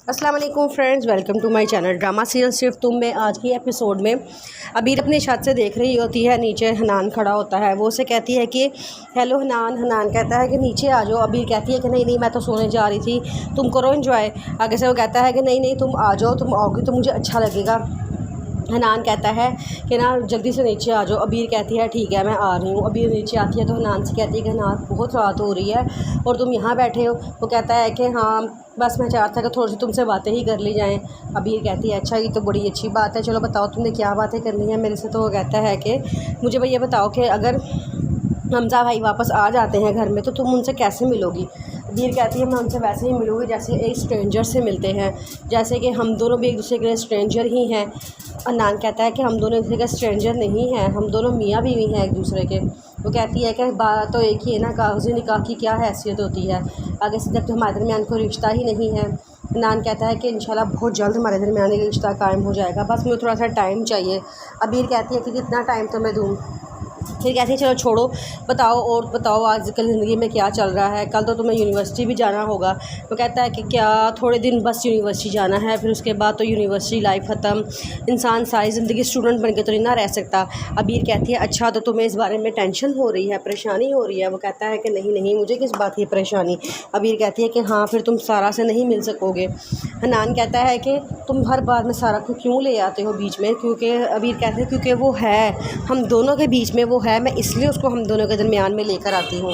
अस्सलाम वालेकुम friends, welcome to my channel drama serial Sirf Tum में। आज की एपिसोड में अबीर अपनी छत से देख रही होती है, नीचे हनान खड़ा होता है। वो उसे कहती है कि हेलो हनान। हनान कहता है कि नीचे आ जाओ। अबीर कहती है कि नहीं नहीं, मैं तो सोने जा रही थी, तुम करो एंजॉय। आगे से वो कहता है कि नहीं नहीं, तुम आ जाओ, तुम आओगी तो मुझे अच्छा लगेगा। हनान कहता है कि ना जल्दी से नीचे आ जाओ। अबीर कहती है ठीक है मैं आ रही हूँ। अबीर नीचे आती है तो हनान से कहती है कि हनान बहुत रात हो रही है और तुम यहाँ बैठे हो। वो कहता है कि हाँ बस मैं चाहता था कि थोड़ी सी तुमसे बातें ही कर ली जाएं। अबीर कहती है अच्छा ये तो बड़ी अच्छी बात है, चलो बताओ तुमने क्या बातें करनी है मेरे से। तो वो कहता है कि मुझे भाई ये बताओ कि अगर हमज़ा भाई वापस आ जाते हैं घर में तो तुम उनसे कैसे मिलोगी। अबीर कहती है मैं उनसे वैसे ही मिलूँगी जैसे एक स्ट्रेंजर से मिलते हैं, जैसे कि हम दोनों भी एक दूसरे के लिए स्ट्रेंजर ही हैं। हनान कहता है कि हम दोनों एक दूसरे के स्ट्रेंजर नहीं हैं, हम दोनों मियाँ बीवी हैं एक दूसरे के। वो कहती है कि बात तो एक ही है ना, कागज़ी निकाह की क्या हैसियत होती है, आगे से जब तो हमारे दरमियान कोई रिश्ता ही नहीं है। हनान कहता है कि इंशाल्लाह बहुत जल्द हमारे दरमियान एक रिश्ता कायम हो जाएगा, बस मुझे थोड़ा सा टाइम चाहिए। अबीर कहती है कि कितना टाइम तो मैं दूँ। फिर कहती है चलो छोड़ो, बताओ और बताओ आजकल ज़िंदगी में क्या चल रहा है। कल तो तुम्हें यूनिवर्सिटी भी जाना होगा। वो कहता है कि क्या थोड़े दिन बस यूनिवर्सिटी जाना है, फिर उसके बाद तो यूनिवर्सिटी लाइफ ख़त्म। इंसान सारी ज़िंदगी स्टूडेंट बन के तो नहीं ना रह सकता। अबीर कहती है अच्छा तो तुम्हें इस बारे में टेंशन हो रही है, परेशानी हो रही है। वो कहता है कि नहीं नहीं, मुझे किस बात की परेशानी। अबीर कहती है कि हाँ फिर तुम सारा से नहीं मिल सकोगे। हनान कहता है कि तुम हर बार में सारा को क्यों ले आते हो बीच में। क्योंकि अबीर कहते हैं क्योंकि वो है हम दोनों के बीच में, वो है, मैं इसलिए उसको हम दोनों के दरमियान में लेकर आती हूँ।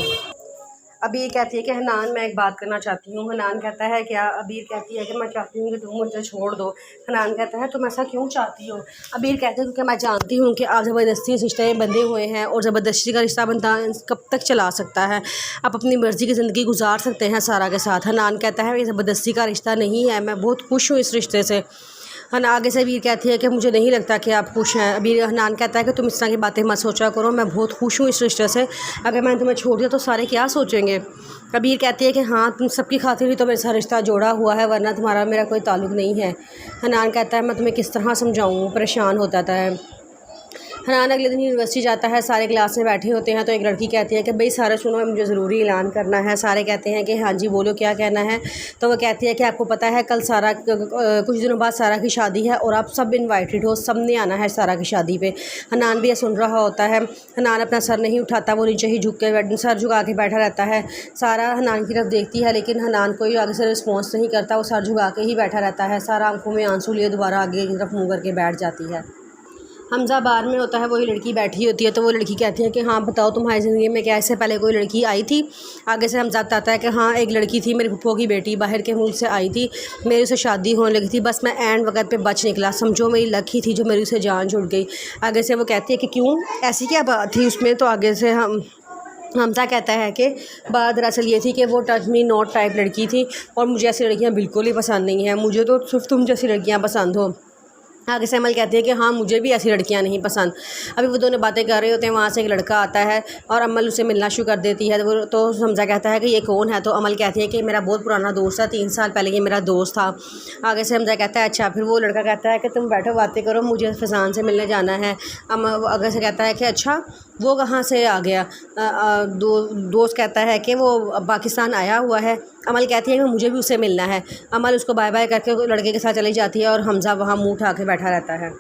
अबीर कहती है कि हनान मैं एक बात करना चाहती हूँ। हनान कहता है क्या। अबीर कहती है कि मैं चाहती हूँ कि तुम मुझे छोड़ दो। हनान कहता है तुम ऐसा क्यों चाहती हो। अबीर कहते हैं क्योंकि मैं जानती हूँ कि आप ज़बरदस्ती इस रिश्ते में बंधे हुए हैं और ज़बरदस्ती का रिश्ता बनता कब तक चला सकता है। आप अपनी मर्ज़ी की ज़िंदगी गुजार सकते हैं सारा के साथ। हनान कहता है ये ज़बरदस्ती का रिश्ता नहीं है, मैं बहुत खुश हूँ इस रिश्ते से। आगे से अबीर कहती है कि मुझे नहीं लगता कि आप खुश हैं। अबीर हनान कहता है कि तुम इस तरह की बातें मत सोचा करो, मैं बहुत खुश हूँ इस रिश्ते से, अगर मैंने तुम्हें छोड़ दिया तो सारे क्या सोचेंगे। अबीर कहती है कि हाँ तुम सबकी खातिर ही तो मेरे साथ रिश्ता जोड़ा हुआ है, वरना तुम्हारा मेरा कोई ताल्लुक़ नहीं है। हनान कहता है मैं तुम्हें किस तरह समझाऊँ, परेशान होता है। हनान अगले दिन यूनिवर्सिटी जाता है, सारे क्लास में बैठे होते हैं तो एक लड़की कहती है कि भाई सारे सुनो, मुझे ज़रूरी ऐलान करना है। सारे कहते हैं कि हाँ जी बोलो क्या कहना है। तो वो कहती है कि आपको पता है कल सारा कुछ दिनों बाद सारा की शादी है और आप सब इनवाइटेड हो, सब ने आना है सारा की शादी पे। हनान भी ये सुन रहा होता है। हनान अपना सर नहीं उठाता, वो नीचे ही झुक के सर झुका के बैठा रहता है। सारा हनान की तरफ देखती है लेकिन हनान कोई आगे से रिस्पॉन्स नहीं करता, वो सर झुका के ही बैठा रहता है। सारा आंखों में आंसू लिए दोबारा आगे की तरफ मुँह करके बैठ जाती है। हमज़ा बार में होता है, वही लड़की बैठी होती है तो वो लड़की कहती है कि हाँ बताओ तुम्हारी ज़िंदगी में क्या इससे पहले कोई लड़की आई थी। आगे से हमज़ा बताता है कि हाँ एक लड़की थी, मेरी फूफो की बेटी, बाहर के मुल्क से आई थी, मेरी उससे शादी होने लगी थी, बस मैं एंड वक्त पे बच निकला, समझो मेरी लक ही थी जो मेरी उसे जान छुट गई। आगे से वो कहती है कि क्यों, ऐसी क्या बात थी उसमें। तो आगे से हमज़ा कहता है कि बात दरअसल ये थी कि वो टच मी नॉट टाइप लड़की थी और मुझे ऐसी लड़कियाँ बिल्कुल ही पसंद नहीं हैं, मुझे तो सिर्फ तुम जैसी लड़कियाँ पसंद हो। आगे से अमल कहती है कि हाँ मुझे भी ऐसी लड़कियां नहीं पसंद। अभी वो दोनों बातें कर रहे होते हैं, वहाँ से एक लड़का आता है और अमल उसे मिलना शुरू कर देती है। वो तो हमज़ा कहता है कि ये कौन है। तो अमल कहती है कि मेरा बहुत पुराना दोस्त था, 3 साल पहले ये मेरा दोस्त था। आगे से हमज़ा कहता है अच्छा। फिर वो लड़का कहता है कि तुम बैठो बातें करो, मुझे फैज़ान से मिलने जाना है। आगे से कहता है कि अच्छा वो कहाँ से आ गया। दोस्त कहता है कि वो पाकिस्तान आया हुआ है। अमल कहती है कि मुझे भी उससे मिलना है। अमल उसको बाय बाय करके लड़के के साथ चली जाती है और हमज़ा वहाँ मुँह उठा के बैठा रहता है।